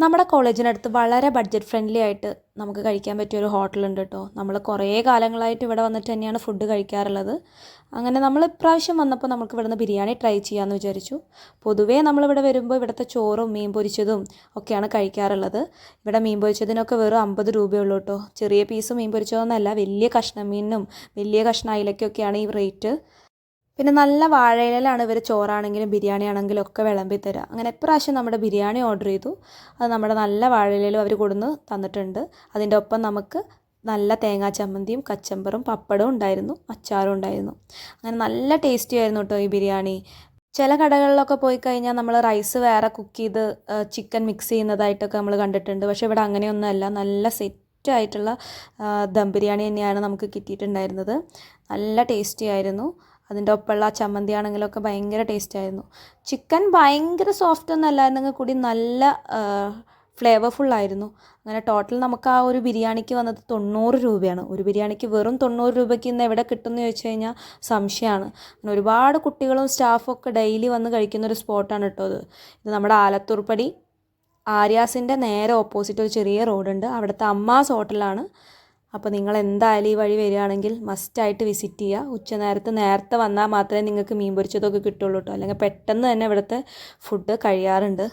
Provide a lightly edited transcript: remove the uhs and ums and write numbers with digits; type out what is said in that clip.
നമ്മുടെ കോളേജിനടുത്ത് വളരെ budget friendly ആയിട്ട് നമുക്ക് കഴിക്കാൻ പറ്റിയൊരു ഹോട്ടലുണ്ട് കേട്ടോ. നമ്മൾ കുറേ കാലങ്ങളായിട്ട് ഇവിടെ വന്നിട്ട് തന്നെയാണ് ഫുഡ് കഴിക്കാറുള്ളത്. അങ്ങനെ നമ്മൾ ഇപ്രാവശ്യം വന്നപ്പോൾ നമുക്ക് ഇവിടുന്ന് ബിരിയാണി ട്രൈ ചെയ്യാമെന്ന് വിചാരിച്ചു. പൊതുവേ നമ്മളിവിടെ വരുമ്പോൾ ഇവിടുത്തെ ചോറും മീൻ പൊരിച്ചതും ഒക്കെയാണ് കഴിക്കാറുള്ളത്. ഇവിടെ മീൻ പൊരിച്ചതിനൊക്കെ വെറും 50 രൂപയുള്ളൂ കേട്ടോ. ചെറിയ പീസ് മീൻ പൊരിച്ചതൊന്നല്ല, വലിയ കഷ്ണം മീനിനും വലിയ കഷ്ണം അയിലയ്ക്കൊക്കെയാണ് ഈ റേറ്റ്. പിന്നെ നല്ല വാഴയിലാണ് ഇവർ ചോറാണെങ്കിലും ബിരിയാണി ആണെങ്കിലും ഒക്കെ വിളമ്പി തരിക. അങ്ങനെ എപ്രാവശ്യം നമ്മുടെ ബിരിയാണി ഓർഡർ ചെയ്തു, അത് നമ്മുടെ നല്ല വാഴയിലും അവർ കൊടുന്ന് തന്നിട്ടുണ്ട്. അതിൻ്റെ ഒപ്പം നമുക്ക് നല്ല തേങ്ങാ ചമ്മന്തിയും കച്ചമ്പറും പപ്പടവും ഉണ്ടായിരുന്നു, അച്ചാറും ഉണ്ടായിരുന്നു. അങ്ങനെ നല്ല ടേസ്റ്റി ആയിരുന്നു കേട്ടോ ഈ ബിരിയാണി. ചില കടകളിലൊക്കെ പോയി കഴിഞ്ഞാൽ നമ്മൾ റൈസ് വേറെ കുക്ക് ചെയ്ത് ചിക്കൻ മിക്സ് ചെയ്യുന്നതായിട്ടൊക്കെ നമ്മൾ കണ്ടിട്ടുണ്ട്. പക്ഷേ ഇവിടെ അങ്ങനെയൊന്നുമല്ല, നല്ല സെറ്റായിട്ടുള്ള ദം ബിരിയാണി തന്നെയാണ് നമുക്ക് കിട്ടിയിട്ടുണ്ടായിരുന്നത്. നല്ല ടേസ്റ്റി ആയിരുന്നു. അതിൻ്റെ ഒപ്പമുള്ള ചമ്മന്തി ആണെങ്കിലൊക്കെ ഭയങ്കര ടേസ്റ്റ് ആയിരുന്നു. ചിക്കൻ ഭയങ്കര സോഫ്റ്റ് ഒന്നും അല്ലായിരുന്നെങ്കിൽ കൂടി നല്ല ഫ്ലേവർഫുള്ളായിരുന്നു. അങ്ങനെ ടോട്ടൽ നമുക്ക് ആ ഒരു ബിരിയാണിക്ക് വന്നത് 90 രൂപയാണ്. ഒരു ബിരിയാണിക്ക് വെറും 90 രൂപയ്ക്ക് ഇന്ന് എവിടെ കിട്ടുമെന്ന് ചോദിച്ചു കഴിഞ്ഞാൽ സംശയമാണ്. അങ്ങനെ ഒരുപാട് കുട്ടികളും സ്റ്റാഫും ഒക്കെ ഡെയിലി വന്ന് കഴിക്കുന്നൊരു സ്പോട്ടാണ് കേട്ടോ ഇത്. ഇത് നമ്മുടെ ആലത്തൂർപ്പടി ആര്യാസിൻ്റെ നേരെ ഓപ്പോസിറ്റ് ഒരു ചെറിയ റോഡുണ്ട്, അവിടുത്തെ അമ്മാസ് ഹോട്ടലാണ്. അപ്പോൾ നിങ്ങൾ എന്തായാലും ഈ വഴി വരികയാണെങ്കിൽ മസ്റ്റായിട്ട് വിസിറ്റ് ചെയ്യുക. നേരത്തെ വന്നാൽ മാത്രമേ നിങ്ങൾക്ക് മീൻ പൊരിച്ചതൊക്കെ കിട്ടുള്ളൂ കേട്ടോ. അല്ലെങ്കിൽ പെട്ടെന്ന് തന്നെ ഇവിടുത്തെ ഫുഡ് കഴിയാറുണ്ട്.